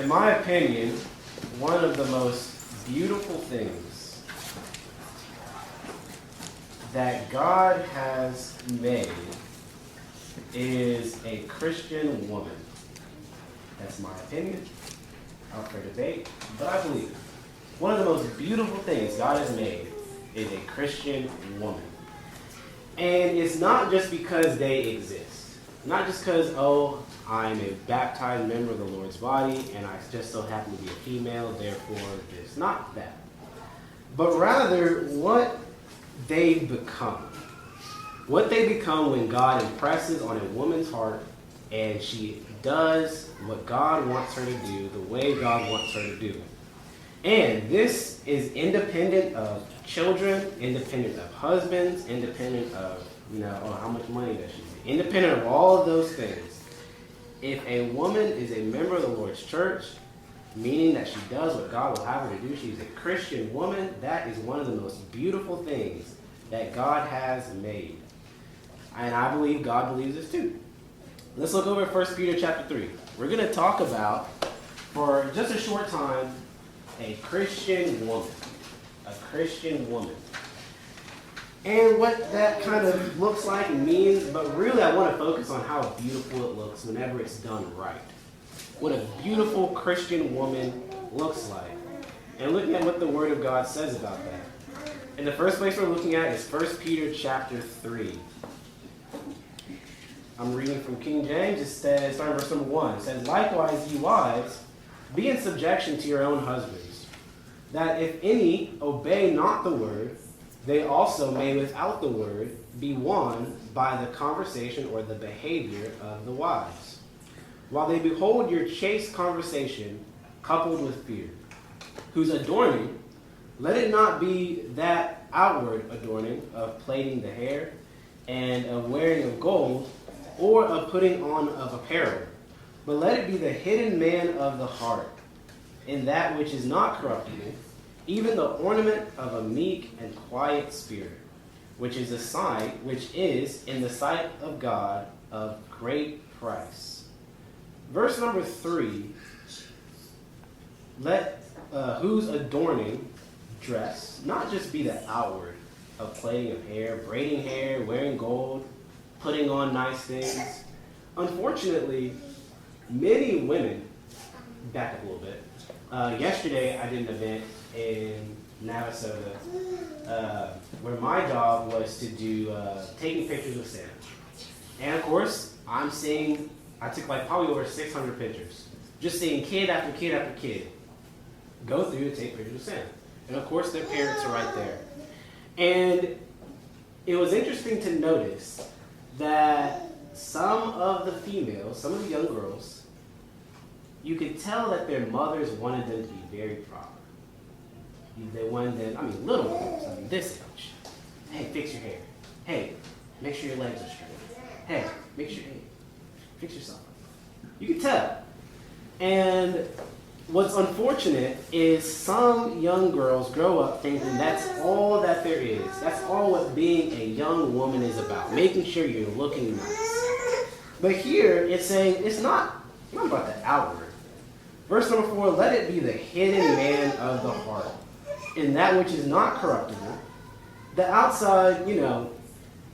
In my opinion, one of the most beautiful things that God has made is a Christian woman. That's my opinion. Up for debate, but I believe it. One of the most beautiful things God has made is a Christian woman. And it's not just because they exist. Not just because, oh, I'm a baptized member of the Lord's body and I just so happen to be a female, therefore it's not that. But rather, what they become. What they become when God impresses on a woman's heart and she does what God wants her to do, the way God wants her to do it. And this is independent of children, independent of husbands, independent of, how much money does she make, independent of all of those things. If a woman is a member of the Lord's church, meaning that she does what God will have her to do, she's a Christian woman, that is one of the most beautiful things that God has made. And I believe God believes this too. Let's look over at 1 Peter chapter 3. We're going to talk about, for just a short time, a Christian woman. A Christian woman. And what that kind of looks like and means, but really I want to focus on how beautiful it looks whenever it's done right. What a beautiful Christian woman looks like. And looking at what the Word of God says about that. And the first place we're looking at is 1 Peter chapter 3. I'm reading from King James. It says, starting verse number 1, it says, "Likewise, ye wives, be in subjection to your own husbands, that if any obey not the word, they also may without the word be won by the conversation or the behavior of the wives, while they behold your chaste conversation coupled with fear, whose adorning, let it not be that outward adorning of plaiting the hair and of wearing of gold, or of putting on of apparel, but let it be the hidden man of the heart, in that which is not corruptible, even the ornament of a meek and quiet spirit, which is in the sight of God of great price." Verse number 3, let whose adorning dress not just be the outward of plaiting of hair, braiding hair, wearing gold, putting on nice things. Unfortunately, many women, back up a little bit, yesterday I did an event in Navasota where my job was to do taking pictures of Santa. And of course, I took probably over 600 pictures. Just seeing kid after kid after kid go through to take pictures of Santa. And of course, their parents are right there. And it was interesting to notice that some of the young girls, you could tell that their mothers wanted them to be very proper. They wanted them, little girls, this age. Hey, fix your hair. Hey, make sure your legs are straight. Hey, fix yourself. You could tell. And what's unfortunate is some young girls grow up thinking that's all that there is. That's all what being a young woman is about, making sure you're looking nice. But here it's saying it's not about the outward. Verse number 4, let it be the hidden man of the heart, in that which is not corruptible. The outside,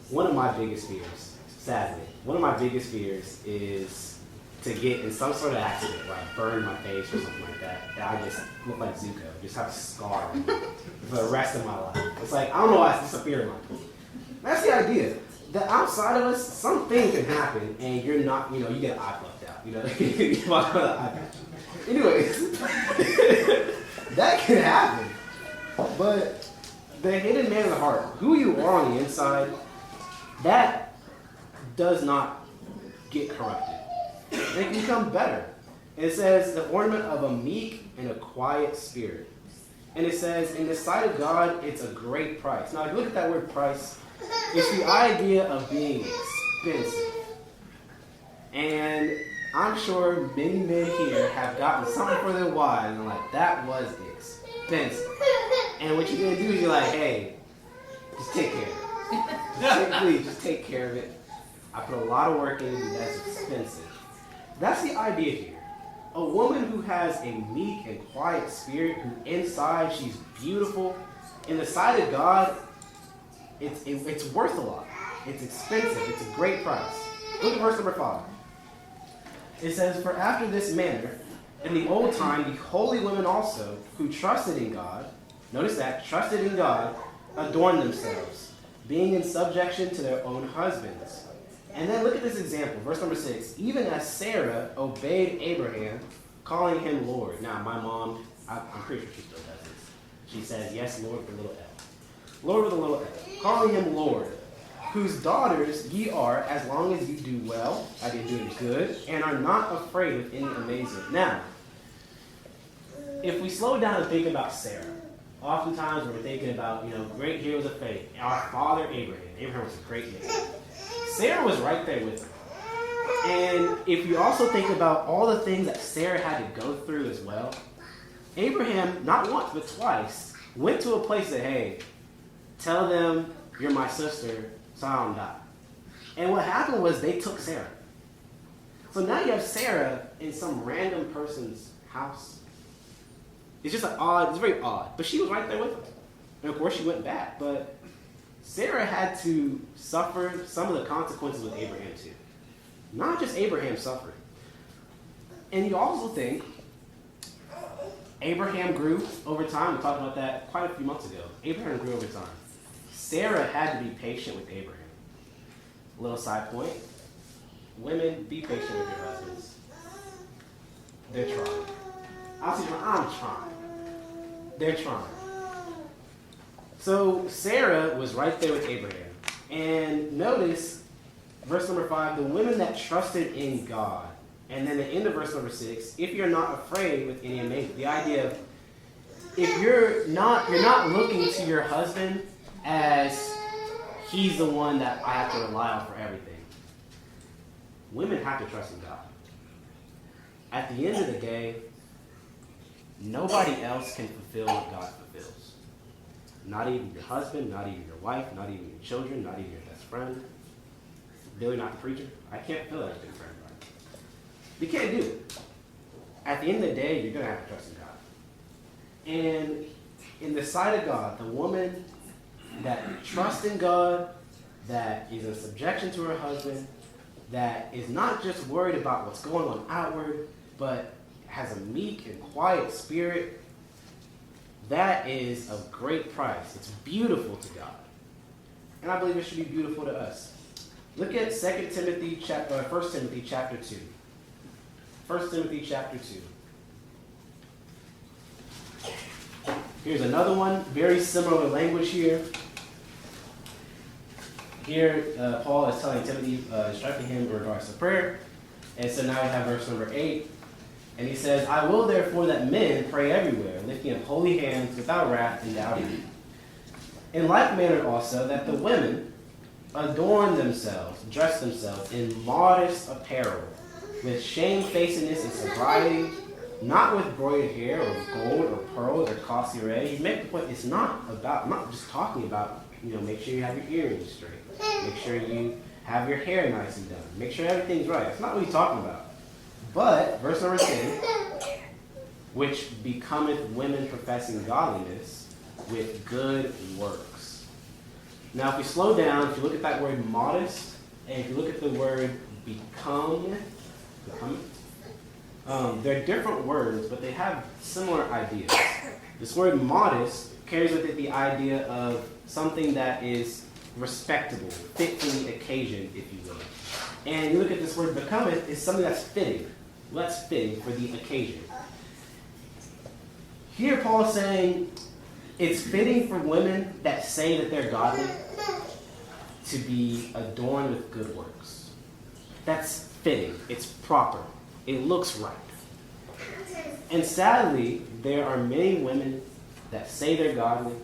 one of my biggest fears, sadly, is to get in some sort of accident, like burn my face or something like that I just look like Zuko, just have a scar for the rest of my life. It's like, I don't know why it's a fear of mine. That's the idea. The outside of us, something can happen, and you're not, you get an eye plucked out, you walk out of the eye patch. Anyways, that can happen. But the hidden man of the heart, who you are on the inside, that does not get corrupted. It can become better. It says the ornament of a meek and a quiet spirit. And it says, in the sight of God, it's a great price. Now, if you look at that word price, it's the idea of being expensive. And I'm sure many men here have gotten something for their wives and like, that was expensive. And what you're going to do is you're like, hey, just take care of it. Please, just take care of it. I put a lot of work into it. That's expensive. That's the idea here. A woman who has a meek and quiet spirit, who inside she's beautiful, in the sight of God, it's worth a lot. It's expensive. It's a great price. Look at verse number 5. It says, "For after this manner, in the old time, the holy women also, who trusted in God," notice that, trusted in God, "adorned themselves, being in subjection to their own husbands." And then look at this example, verse number 6. "Even as Sarah obeyed Abraham, calling him Lord." Now, my mom, I'm pretty sure she still does this. She says, "Yes, Lord," with a little L. Lord with a little L. "Calling him Lord, whose daughters ye are, as long as you do well," I mean doing good, "and are not afraid of any amazement." Now, if we slow down and think about Sarah, oftentimes we're thinking about, great heroes of faith. Our father Abraham. Abraham was a great man. Sarah was right there with him. And if you also think about all the things that Sarah had to go through as well, Abraham, not once but twice, went to a place that, hey, tell them you're my sister, so I don't die. And what happened was they took Sarah. So now you have Sarah in some random person's house. It's just it's very odd. But she was right there with him. And of course she went back. But Sarah had to suffer some of the consequences with Abraham too. Not just Abraham suffering. And you also think Abraham grew over time. We talked about that quite a few months ago. Abraham grew over time. Sarah had to be patient with Abraham. A little side point. Women, be patient with your husbands. They're trying. I'm trying. They're trying. So Sarah was right there with Abraham. And notice, verse number 5, the women that trusted in God. And then the end of verse number 6, if you're not afraid with any amazement. The idea of, if you're not looking to your husband as he's the one that I have to rely on for everything. Women have to trust in God. At the end of the day, nobody else can fulfill what God fulfills. Not even your husband, not even your wife, not even your children, not even your best friend. Billy, not the preacher. I can't fulfill everything for everybody. You can't do it. At the end of the day, you're going to have to trust in God. And in the sight of God, the woman that trusts in God, that is in subjection to her husband, that is not just worried about what's going on outward, but has a meek and quiet spirit, that is of great price. It's beautiful to God. And I believe it should be beautiful to us. Look at 1 Timothy chapter 2. 1 Timothy chapter 2. Here's another one, very similar language here. Here, Paul is telling Timothy, instructing him in regards to prayer. And so now we have verse number 8. And he says, "I will therefore that men pray everywhere, lifting up holy hands without wrath and doubting. In like manner also that the women adorn themselves, dress themselves in modest apparel, with shamefacedness and sobriety, not with broidered hair or gold or pearls or costly array." You make the point, I'm not just talking about, make sure you have your earrings straight. Make sure you have your hair nice and done. Make sure everything's right. That's not what he's talking about. But, verse number 10, "which becometh women professing godliness with good works." Now, if we slow down, if you look at that word modest, and if you look at the word become, they're different words, but they have similar ideas. This word modest carries with it the idea of something that is respectable, fit for the occasion, if you will. And you look at this word becometh, it's something that's fitting. That's fitting for the occasion. Here Paul is saying it's fitting for women that say that they're godly to be adorned with good works. That's fitting. It's proper. It looks right. And sadly, there are many women that say they're godly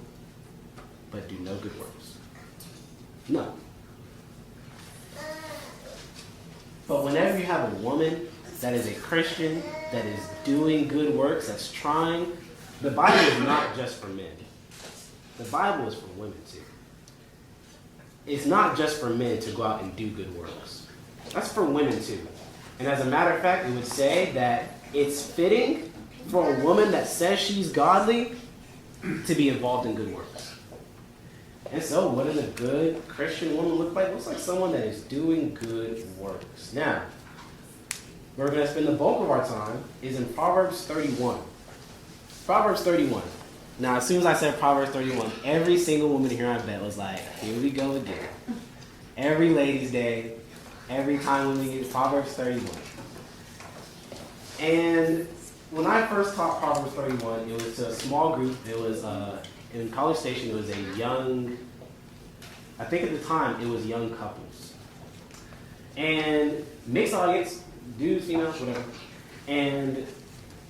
but do no good works. No. But whenever you have a woman that is a Christian, that is doing good works, that's trying, the Bible is not just for men. The Bible is for women too. It's not just for men to go out and do good works. That's for women too. And as a matter of fact, it would say that it's fitting for a woman that says she's godly to be involved in good works. And so, what does a good Christian woman look like? It looks like someone that is doing good works. Now, where we're going to spend the bulk of our time is in Proverbs 31. Proverbs 31. Now, as soon as I said Proverbs 31, every single woman here I bet was like, here we go again. Every ladies' day, every time when we get Proverbs 31. And when I first taught Proverbs 31, it was to a small group. It was, in College Station, it was a young, I think at the time, it was young couples. And mixed audience, dudes, females, whatever. And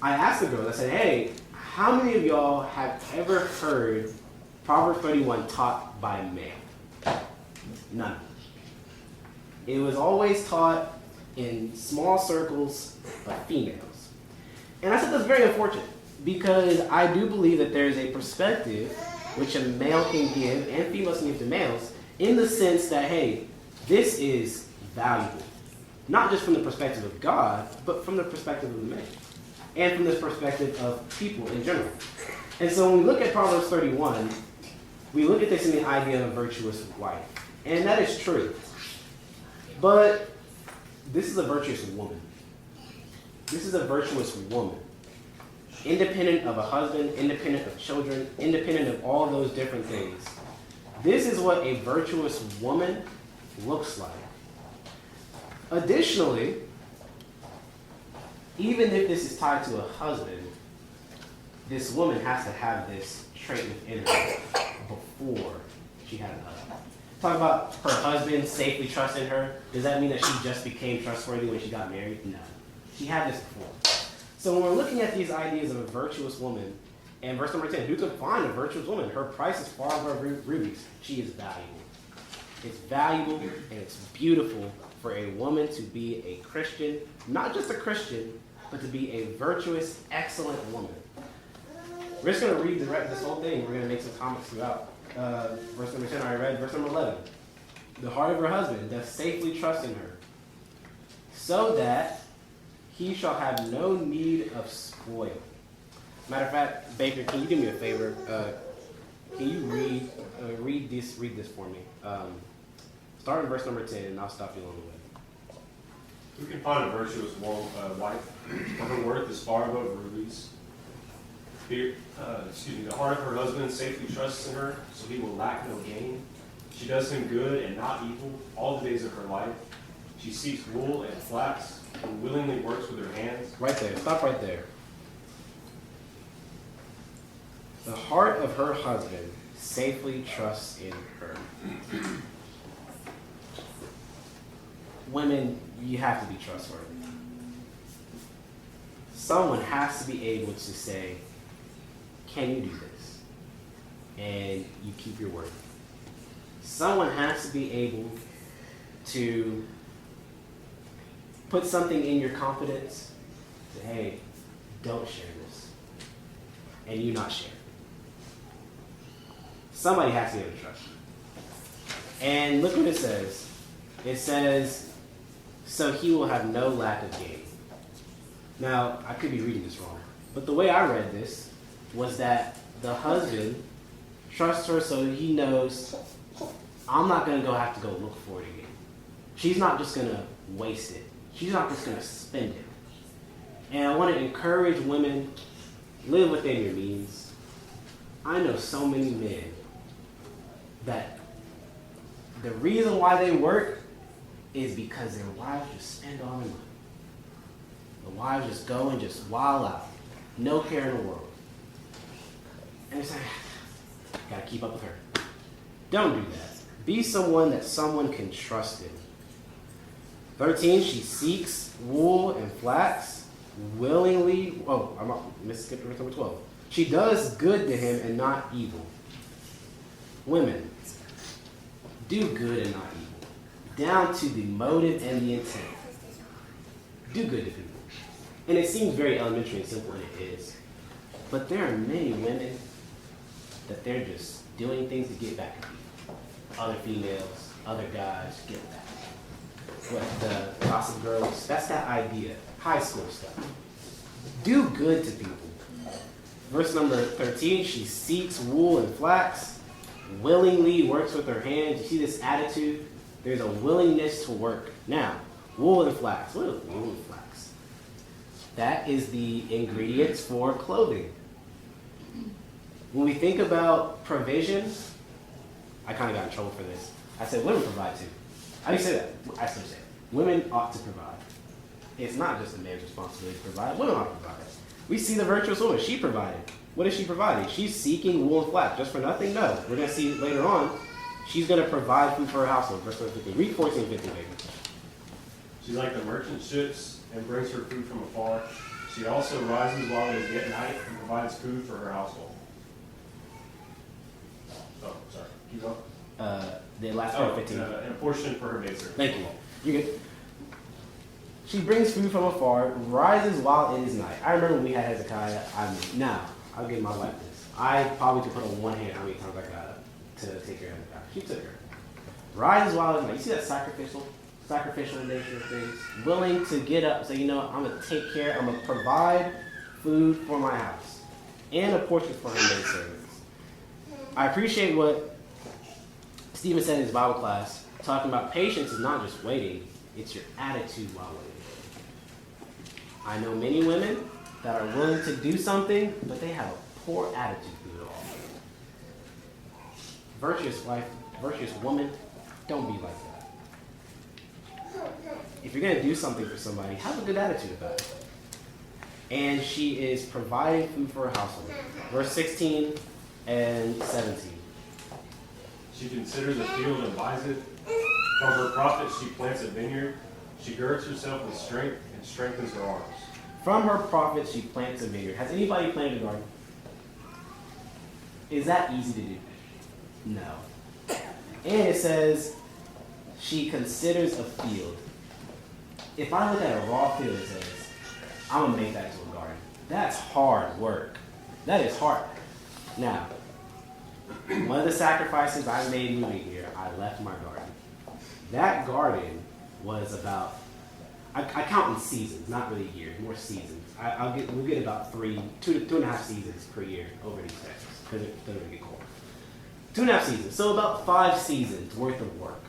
I asked the girls, I said, hey, how many of y'all have ever heard Proverbs 31 taught by a male? None. It was always taught in small circles of females. And I said that's very unfortunate because I do believe that there is a perspective which a male can give and females can give to males in the sense that, hey, this is valuable. Not just from the perspective of God, but from the perspective of the man. And from this perspective of people in general. And so when we look at Proverbs 31, we look at this in the idea of a virtuous wife. And that is true. But this is a virtuous woman. This is a virtuous woman. Independent of a husband, independent of children, independent of all those different things. This is what a virtuous woman looks like. Additionally, even if this is tied to a husband, this woman has to have this trait within her before she had a husband. Talk about her husband safely trusting her. Does that mean that she just became trustworthy when she got married? No. She had this before. So when we're looking at these ideas of a virtuous woman, and verse number 10, who could find a virtuous woman? Her price is far above rubies. She is valuable. It's valuable and it's beautiful for a woman to be a Christian, not just a Christian, but to be a virtuous, excellent woman. We're just going to read this whole thing. We're going to make some comments throughout. Verse number 10, I already read. Verse number 11. The heart of her husband doth safely trust in her, so that he shall have no need of spoil. Matter of fact, Baker, can you do me a favor? Can you read this for me? Start in verse number 10, and I'll stop you along the way. Who can find a virtuous wife? For her worth is far above rubies. The heart of her husband safely trusts in her, so he will lack no gain. She does him good and not evil all the days of her life. She seeks wool and flax and willingly works with her hands. Right there. Stop right there. The heart of her husband safely trusts in her. Women, you have to be trustworthy. Someone has to be able to say, can you do this? And you keep your word. Someone has to be able to put something in your confidence. Say, hey, don't share this. And you not share. Somebody has to be able to trust you. And look what it says. It says, so he will have no lack of gain. Now, I could be reading this wrong, but the way I read this was that the husband trusts her so he knows, I'm not going to have to go look for it again. She's not just going to waste it. She's not just going to spend it. And I want to encourage women, live within your means. I know so many men that the reason why they work is because their wives just spend all their money. The wives just go and just wild out. No care in the world. And it's like, gotta keep up with her. Don't do that. Be someone that someone can trust in. 13, she seeks wool and flax willingly. Oh, I skipped verse number 12. She does good to him and not evil. Women, do good and not evil. Down to the motive and the intent. Do good to people. And it seems very elementary and simple, and it is. But there are many women that they're just doing things to get back at people. Other females, other guys, get back. What, the gossip girls? That's that idea. High school stuff. Do good to people. Verse number 13, she seeks wool and flax, willingly works with her hands. You see this attitude? There's a willingness to work. Now, wool and flax. What is wool and flax? That is the ingredients for clothing. When we think about provision, I kind of got in trouble for this. I said women provide too. How do you say that? I still say it. Women ought to provide. It's not just a man's responsibility to provide. Women ought to provide. We see the virtuous woman. She provided. What is she providing? She's seeking wool and flax. Just for nothing? No. We're going to see later on. She's going to provide food for her household. Verse 50. Read 14 and 15, baby. She's like the merchant ships and brings her food from afar. She also rises while it is yet night and provides food for her household. Oh, sorry. Keep going. The last part of 15. And a portion for her maidservant. Thank you. You're good. She brings food from afar, rises while it is night. I remember when we had Hezekiah. Now, I'll give my wife this. I probably could put on one hand how many times I got up to take care of Hezekiah. She took her. Rises while it is night. You see that sacrificial nature of things? Willing to get up, say, you know, I'm going to take care, I'm going to provide food for my house and a portion for her maidservants. I appreciate what Stephen said in his Bible class, talking about patience is not just waiting, it's your attitude while waiting. I know many women that are willing to do something, but they have a poor attitude through it all. Virtuous wife, virtuous woman, don't be like that. If you're going to do something for somebody, have a good attitude about it. And she is providing food for her household. Verse 16 and 17. She considers a field and buys it. From her profit she plants a vineyard. She girds herself with strength and strengthens her arms. From her profit she plants a vineyard. Has anybody planted a garden? Is that easy to do? No. And it says she considers a field. If I look at a raw field, it says, I'm going to make that into a garden. That's hard work. That is hard. Now, one of the sacrifices I made moving here, I left my garden. That garden was about, I count in seasons, not really years, more seasons. We'll get about 2 to 2.5 seasons per year over in East Texas, because it doesn't get cold. 2.5 seasons, so about 5 seasons worth of work.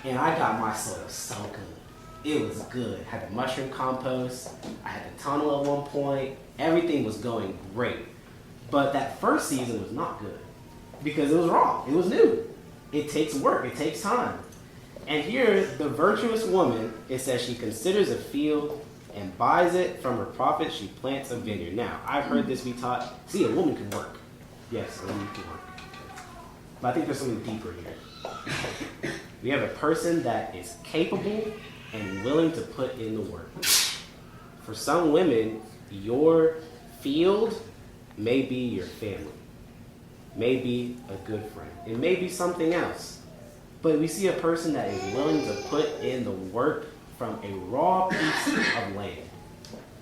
And I got my soil so good. It was good. I had the mushroom compost, I had the tunnel at one point, everything was going great. But that first season was not good, because it was wrong, it was new. It takes work, it takes time. And here, the virtuous woman, it says she considers a field and buys it. From her profit, she plants a vineyard. Now, I've heard this be taught. See, a woman can work. Yes, a woman can work. But I think there's something deeper here. We have a person that is capable and willing to put in the work. For some women, your field may be your family, may be a good friend. It may be something else. But we see a person that is willing to put in the work from a raw piece of land.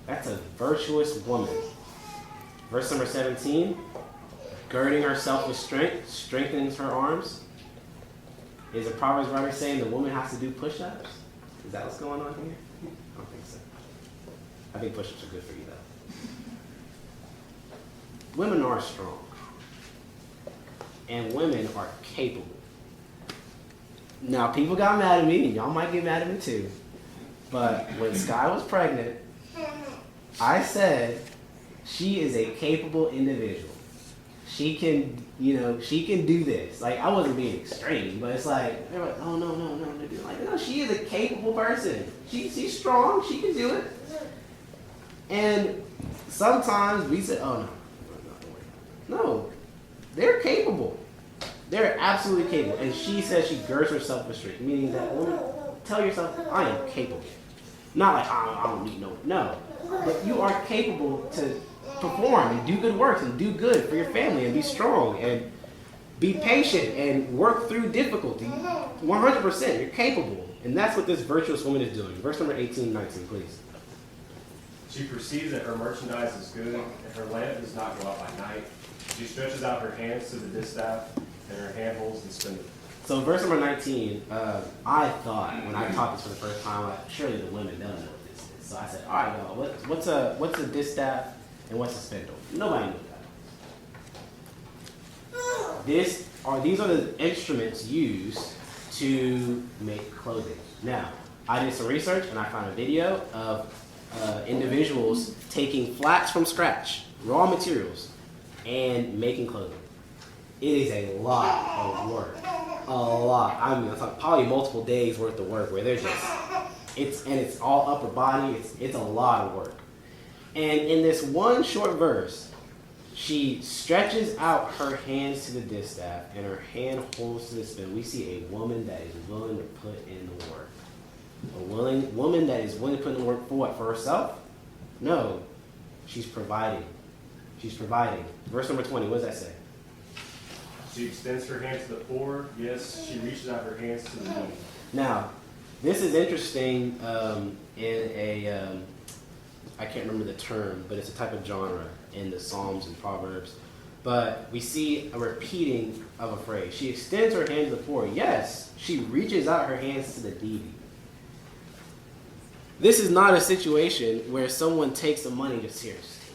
That's a virtuous woman. Verse number 17, girding herself with strength, strengthens her arms. Is a Proverbs writer saying the woman has to do push-ups? Is that what's going on here? I don't think so. I think push-ups are good for you, though. Women are strong. And women are capable. Now, people got mad at me, and y'all might get mad at me too. But when Sky was pregnant, I said she is a capable individual. She can, she can do this. Like, I wasn't being extreme, but it's like, they're like, oh, no. Like, no, she is a capable person. She's strong. She can do it. And sometimes we say, oh, no, they're capable. They're absolutely capable. And she says she girds herself with strength, meaning that woman, tell yourself, I am capable. Not like, I don't need no. No. But you are capable to perform and do good works and do good for your family and be strong and be patient and work through difficulty. 100%, you're capable. And that's what this virtuous woman is doing. Verse number 18 and 19, please. She perceives that her merchandise is good, and her lamp does not go out by night. She stretches out her hands to the distaff, and her hand holds the spindle. So verse number 19, I thought when I taught this for the first time, surely the women don't know what this is. So I said, all right, y'all, what's a distaff and what's a spindle? Nobody knew that. These are the instruments used to make clothing. Now, I did some research and I found a video of individuals taking flax from scratch, raw materials, and making clothing. It is a lot of work. A lot. I mean, it's like probably multiple days worth of work where they're just, it's all upper body. It's a lot of work. And in this one short verse, she stretches out her hands to the distaff and her hand holds to the spindle. We see a woman that is willing to put in the work. A woman that is willing to put in the work for what? For herself? No. She's providing. She's providing. Verse number 20, what does that say? She extends her hand to the poor. Yes, she reaches out her hands to the needy. Now, this is interesting in a, I can't remember the term, but it's a type of genre in the Psalms and Proverbs. But we see a repeating of a phrase. She extends her hand to the poor. Yes, she reaches out her hands to the needy. This is not a situation where someone takes the money just seriously.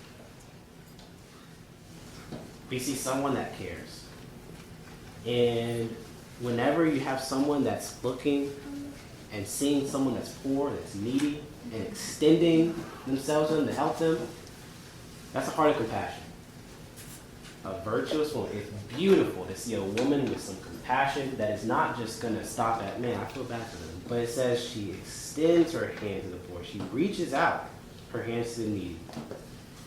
We see someone that cares. And whenever you have someone that's looking and seeing someone that's poor, that's needy, and extending themselves to them to help them, that's a heart of compassion. A virtuous woman. It's beautiful to see a woman with some compassion that is not just going to stop at, man, I feel bad for them. But it says she extends her hand to the poor. She reaches out her hands to the needy.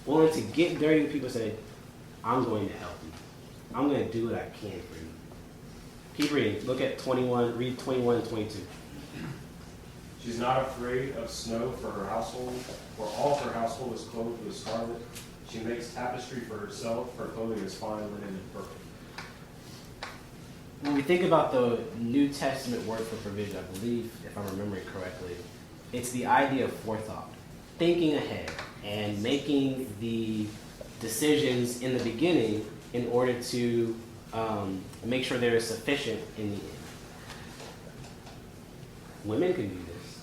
Willing to get dirty with people, say, I'm going to help you. I'm going to do what I can for you. Keep reading. Look at 21. Read 21 and 22. She's not afraid of snow for her household, for all her household is clothed with scarlet. She makes tapestry for herself. Her clothing is fine linen and purple. When we think about the New Testament word for provision, I believe, if I'm remembering correctly, it's the idea of forethought, thinking ahead and making the decisions in the beginning in order to make sure there is sufficient in the end. Women can do this.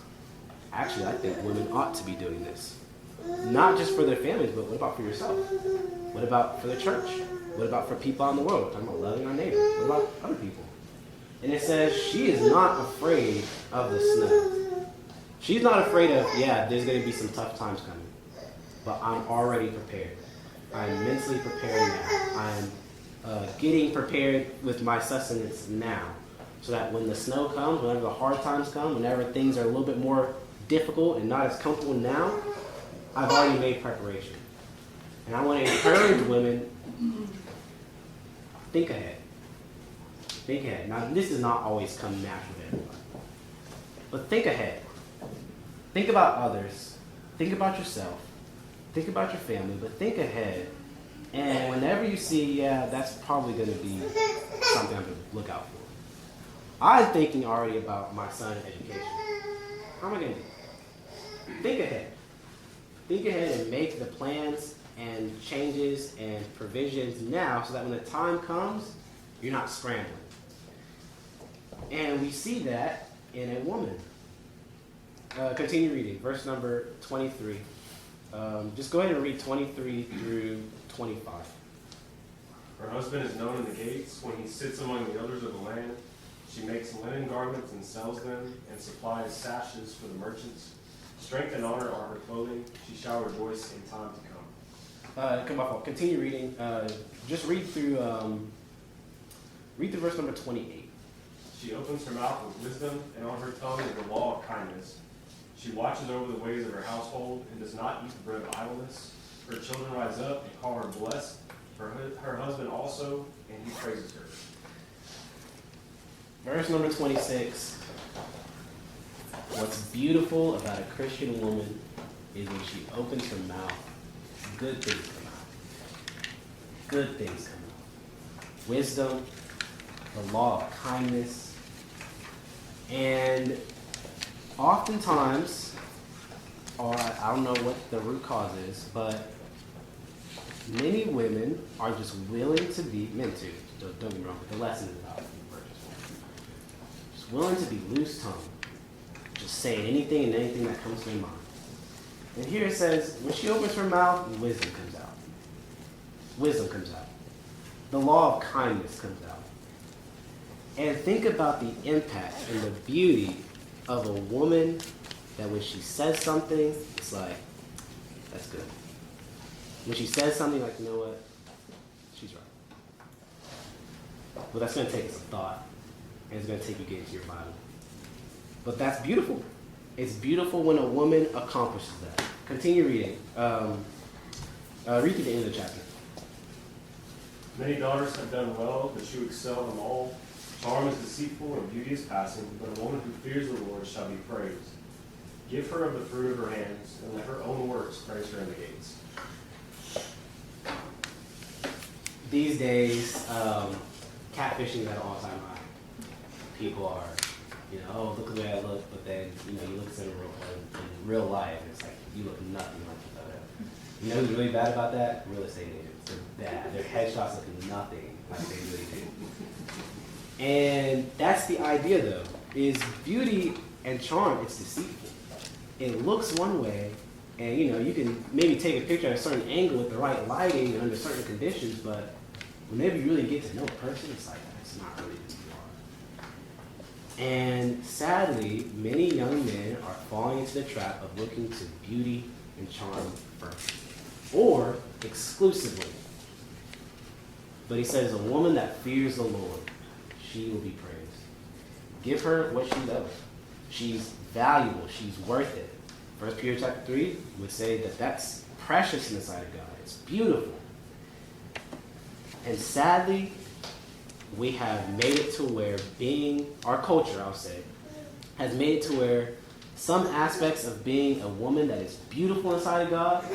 Actually, I think women ought to be doing this. Not just for their families, but what about for yourself? What about for the church? What about for people out in the world? We're talking about loving our neighbor. What about other people? And it says she is not afraid of the snow. She's not afraid of, yeah, there's going to be some tough times coming. But I'm already prepared. I'm mentally prepared now. I'm getting prepared with my sustenance now. So that when the snow comes, whenever the hard times come, whenever things are a little bit more difficult and not as comfortable now, I've already made preparation. And I want to encourage women, think ahead. Think ahead. Now, this does not always come natural to everybody. But think ahead. Think about others. Think about yourself. Think about your family, but think ahead. And whenever you see, yeah, that's probably going to be something I'm going to look out for. I'm thinking already about my son's education. How am I going to do? Think ahead. Think ahead and make the plans and changes and provisions now so that when the time comes, you're not scrambling. And we see that in a woman. Continue reading, verse number 23. Just go ahead and read 23 through 25. Her husband is known in the gates. When he sits among the elders of the land, she makes linen garments and sells them, and supplies sashes for the merchants. Strength and honor are her clothing. She shall rejoice in time to come. Continue reading. Just read through verse number 28. She opens her mouth with wisdom, and on her tongue is the law of kindness. She watches over the ways of her household and does not eat the bread of idleness. Her children rise up and call her blessed. Her husband also, and he praises her. Verse number 26. What's beautiful about a Christian woman is when she opens her mouth, good things come out. Good things come out. Wisdom, the law of kindness, and oftentimes, or I don't know what the root cause is, but many women are just willing to be, men too, don't get me wrong, but the lesson is about just willing to be loose-tongued, just saying anything and anything that comes to their mind. And here it says, when she opens her mouth, wisdom comes out. Wisdom comes out. The law of kindness comes out. And think about the impact and the beauty of a woman that when she says something, it's like, that's good. When she says something like, you know what, she's right. But that's going to take some thought. And it's going to take you getting to your Bible. But that's beautiful. It's beautiful when a woman accomplishes that. Continue reading. Read to the end of the chapter. Many daughters have done well, but you excel them all. Charm is deceitful and beauty is passing, but a woman who fears the Lord shall be praised. Give her of the fruit of her hands, and let her own works praise her in the gates. These days, catfishing is at an all-time high. People are, oh, look at the way I look, but then, you look at them in real life, and it's like, you look nothing like you thought of. You know who's really bad about that? Real estate agents. They're bad. Their headshots look nothing like they really do. And that's the idea, though, is beauty and charm, it's deceitful. It looks one way, and, you can maybe take a picture at a certain angle with the right lighting and under certain conditions, but whenever you really get to know a person, it's like, that's not really who you are. And sadly, many young men are falling into the trap of looking to beauty and charm first, or exclusively. But he says, a woman that fears the Lord, she will be praised. Give her what she does. She's valuable. She's worth it. 1 Peter chapter 3 would say that that's precious in the sight of God. It's beautiful. And sadly, we have made it to where our culture, I'll say, has made it to where some aspects of being a woman that is beautiful inside of God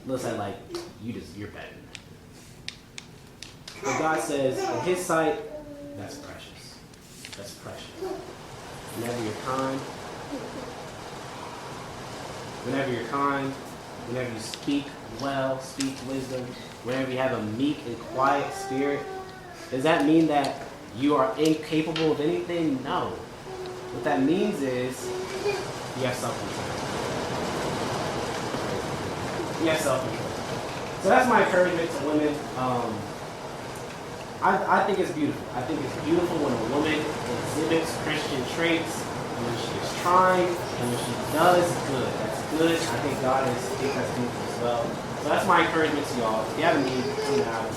looks at like, you're better than that. But God says, in his sight, that's precious. That's precious. Whenever you're kind, whenever you speak well, speak wisdom, whenever you have a meek and quiet spirit, does that mean that you are incapable of anything? No. What that means is you have self-control. You have self-control. So that's my encouragement to women. I think it's beautiful. I think it's beautiful when a woman exhibits Christian traits, and when she is trying, and when she does good. That's good. I think that's beautiful as well. So that's my encouragement to y'all. If you have a need, come out.